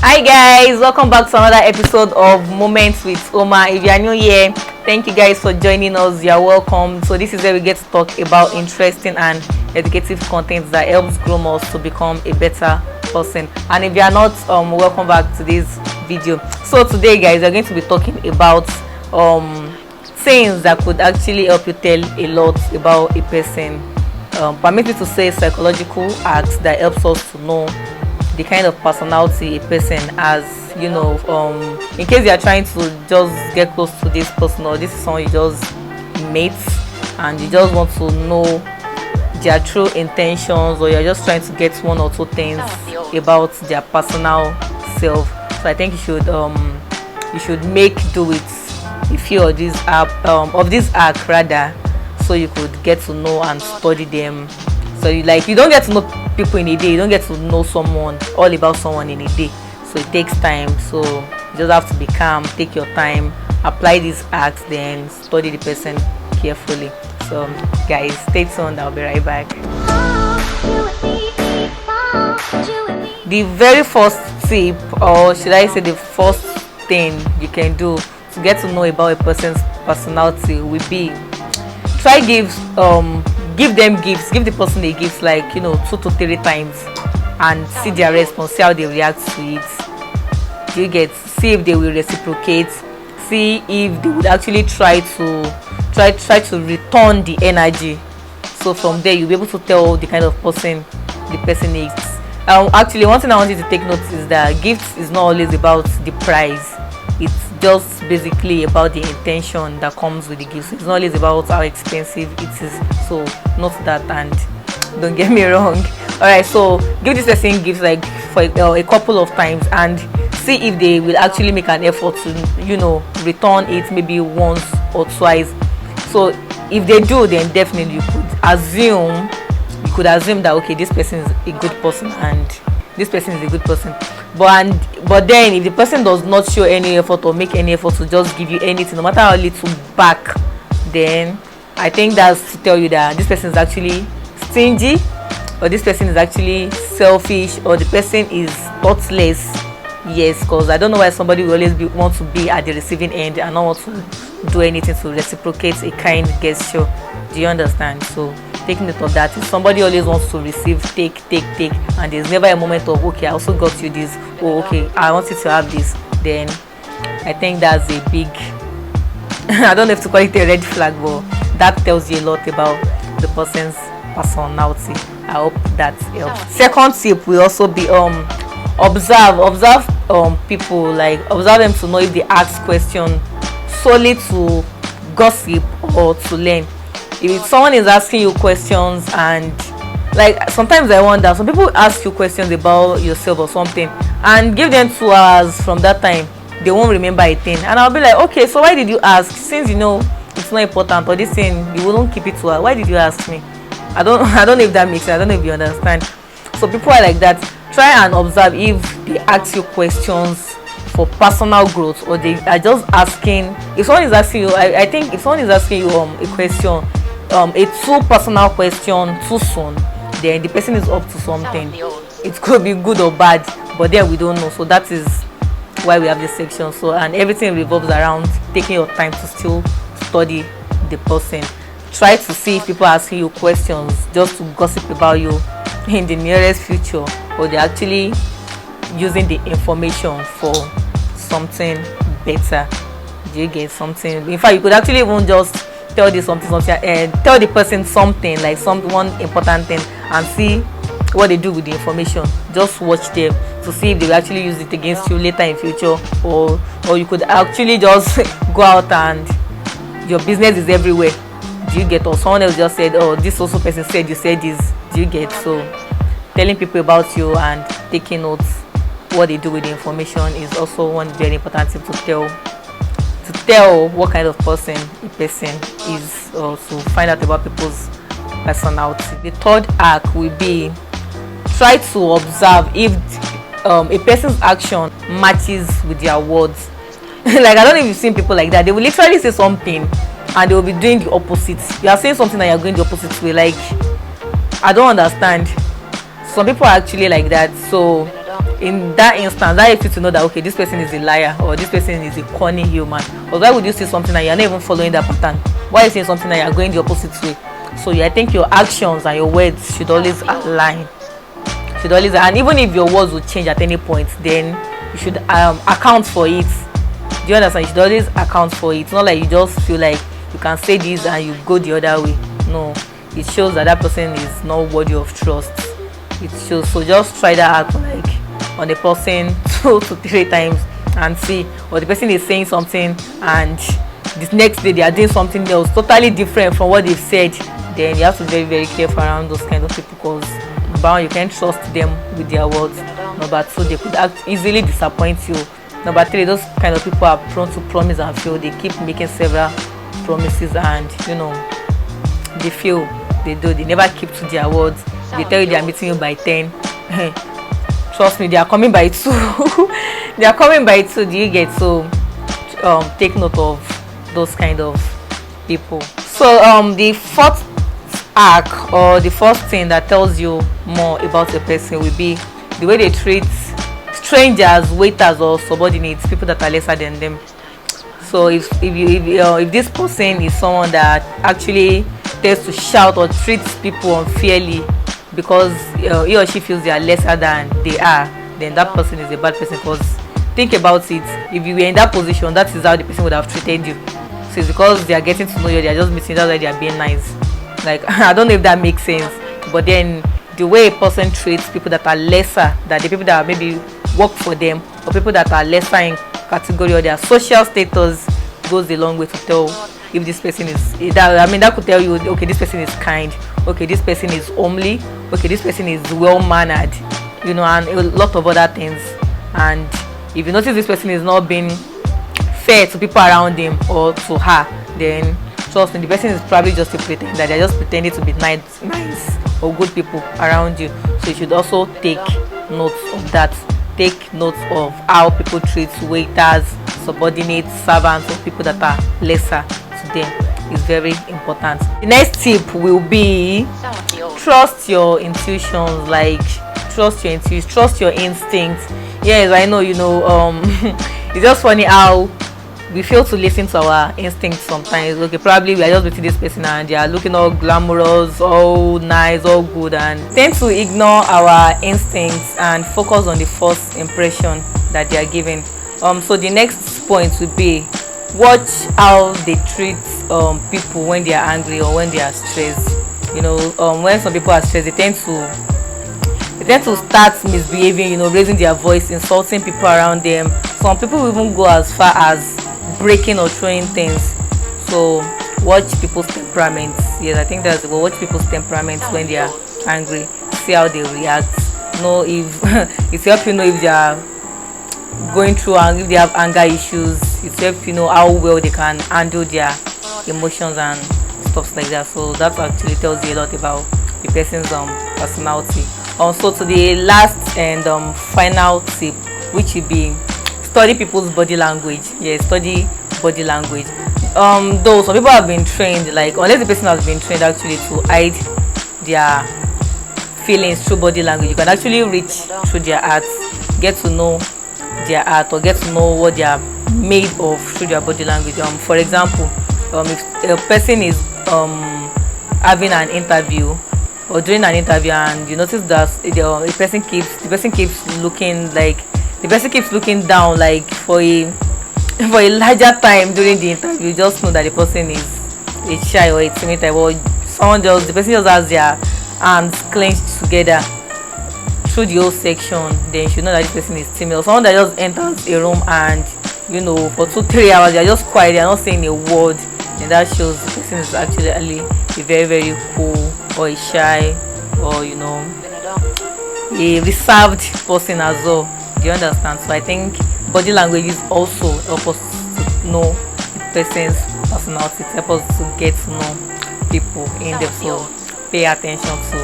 Hi guys, welcome back to another episode of Moments with Oma. If you are new here, thank you guys for joining us. You are welcome. So this is where we get to talk about interesting and educative content that helps groom us to become a better person. And if you are not, welcome back to this video. So today guys, we are going to be talking about things that could actually help you tell a lot about a person. Permit me to say psychological acts that helps us to know the kind of personality a person has, you know, in case you are trying to just get close to this person, or this is someone you just meet and you just want to know their true intentions, or you're just trying to get one or two things about their personal self. So I think you should make do with a few of this act rather, so you could get to know and study them. So you don't get to know people in a day, you don't get to know someone, all about someone in a day. So it takes time. So you just have to be calm, take your time, apply these acts, then study the person carefully. So guys, stay tuned, I'll be right back. The very first tip, or should I say the first thing you can do to get to know about a person's personality will be try give them gifts, give the person a gift, like 2 to 3 times, and see their response, see how they react to it. See if they will reciprocate, see if they would actually try to return the energy. So from there you'll be able to tell the kind of person the person is. Actually, one thing I want you to take note is that gifts is not always about the price. It's just basically about the intention that comes with the gifts. It's not always about how expensive it is. So note that, and don't get me wrong. Alright, so give this person gifts like for a couple of times and see if they will actually make an effort to return it maybe once or twice. So if they do, then definitely you could assume that okay, this person is a good person and this person is a good person. But then if the person does not show any effort or make any effort to just give you anything, no matter how little back, then I think that's to tell you that this person is actually stingy, or this person is actually selfish, or the person is thoughtless. Yes, because I don't know why somebody will always want to be at the receiving end and not want to do anything to reciprocate a kind gesture. Do you understand? So taking note of that. If somebody always wants to receive, take, and there's never a moment of okay, I also got you this, or okay, I want you to have this, then I think that's a big I don't have to call it a red flag, but that tells you a lot about the person's personality. I hope that helps. Second tip will also be observe people, like observe them to know if they ask questions solely to gossip or to learn. If someone is asking you questions, and like sometimes I wonder, some people ask you questions about yourself or something and give them 2 hours, from that time they won't remember a thing, and I'll be like, okay, so why did you ask? Since it's not important, or this thing you wouldn't keep it 2 hours, why did you ask me? I don't know if that makes sense. I don't know if you understand. So people are like that. Try and observe if they ask you questions for personal growth, or they are just asking. If someone is asking you, I think if someone is asking you a question, a too personal question too soon, then the person is up to something. It could be good or bad, but then we don't know. So that is why we have this section. So, and everything revolves around taking your time to still study the person. Try to see if people are asking you questions just to gossip about you in the nearest future, or they're actually using the information for something better. Do you get something? In fact, you could actually even just tell the person something, like one important thing, and see what they do with the information. Just watch them to see if they will actually use it against you later in future, or you could actually just go out and your business is everywhere. Do you get? Or someone else just said, oh, this also person said you said this. Do you get? So telling people about you and taking notes what they do with the information is also one very important thing to tell what kind of person a person is, or to find out about people's personality. The third act will be try to observe if a person's action matches with their words. Like, I don't know if you've seen people like that. They will literally say something and they will be doing the opposite. You are saying something and you're going the opposite way. Like, I don't understand. Some people are actually like that. So in that instance, that helps you to know that okay, this person is a liar or this person is a corny human. Because why would you say something and you're not even following that pattern? Why are you saying something and you're going the opposite way? So I think your actions and your words should always align. And even if your words will change at any point, then you should account for it. Do you understand? You should always account for it. It's not like you just feel like you can say this and you go the other way. No, it shows that person is not worthy of trust. It shows. So just try that out, like on the person 2 to 3 times and see. Or the person is saying something and this next day they are doing something else totally different from what they've said. Then you have to be very, very careful around those kind of people, because you can't trust them with their words. Number 2, they could easily disappoint you. Number 3, those kind of people are prone to promise and fail. They keep making several promises and they fail. They never keep to their words. They tell you they are meeting you by 10. Trust me, they are coming by 2. They are coming by 2. Do you get? So take note of those kind of people. So the 4th arc, or the first thing that tells you more about a person, will be the way they treat strangers, waiters or subordinates, people that are lesser than them. So if this person is someone that actually tends to shout or treats people unfairly because he or she feels they are lesser than they are, then that person is a bad person. Because think about it, if you were in that position, that is how the person would have treated you. So it's because they are getting to know you, they are just meeting, that's why they are being nice. Like, I don't know if that makes sense, but then the way a person treats people that are lesser than the people that maybe work for them, or people that are lesser in category or their social status, goes a long way to tell if this person is that could tell you, okay, this person is kind, okay, this person is homely, okay, this person is well mannered, and a lot of other things. And if you notice this person is not being fair to people around him or to her, then trust me, the person is probably just a pretender. They're just pretending to be nice or good people around you. So you should also take notes of that. Take notes of how people treat waiters, subordinates, servants, or people that are lesser to them. Is very important. The next tip will be trust your intuitions. Like, trust your intuition, trust your instincts. Yes, I know. It's just funny how we fail to listen to our instincts sometimes. Okay, probably we are just meeting this person and they are looking all glamorous, all nice, all good, and tend to ignore our instincts and focus on the first impression that they are giving. So the next point would be watch how they treat people when they are angry or when they are stressed. When some people are stressed, they tend to start misbehaving, raising their voice, insulting people around them. Some people even go as far as breaking or throwing things. So watch people's temperaments. Yes, I think that's watch people's temperaments when they are angry. See how they react. Know if it's help you know if they are going through and if they have anger issues. It's help you know how well they can handle their emotions and stuff like that. So that actually tells you a lot about the person's personality. So to the last and final tip, which will be study people's body language. Study body language. Though some people have been trained, like unless the person has been trained actually to hide their feelings through body language, you can actually reach through their art, get to know their art, or get to know what they are made of through their body language. For example, if a person is having an interview or during an interview and you notice that the person keeps looking like. The person keeps looking down like for a larger time during the interview, you just know that the person is a shy or a timid type, or the person just has their hands clenched together through the whole section. Then you should know that this person is timid. Or someone that just enters a room and for 2-3 hours they are just quiet, they are not saying a word, and that shows the person is actually a very, very cool or a shy or a reserved person as well. Do you understand? So I think body language is also help us to know the person's personality, help us to get to know people in depth. So pay attention to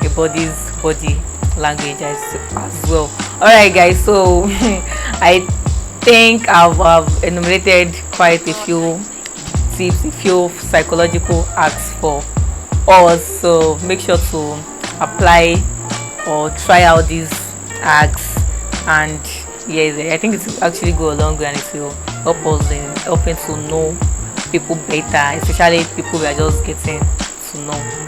the body's body language as well. Alright guys, so I think I've enumerated quite a few tips, a few psychological hacks for us. So make sure to apply or try out these hacks And yes, I think it will actually go a long way, and it will help us in helping to know people better, especially people we are just getting to know.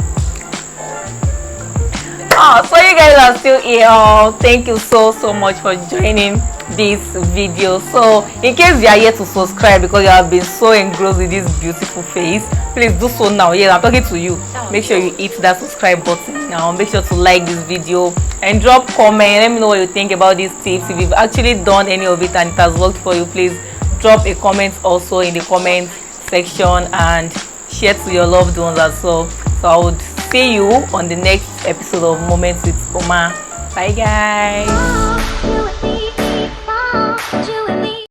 Oh, so you guys are still here. Oh, thank you so much for joining this video. So in case you are here to subscribe because you have been so engrossed with this beautiful face, please do so now. Yes, I'm talking to you. Make sure you hit that subscribe button now. Make sure to like this video and drop comment. Let me know what you think about these tips. If you've actually done any of it and it has worked for you, please drop a comment also in the comment section and share to your loved ones as well. So I would see you on the next episode of Moments with Oma. Bye guys.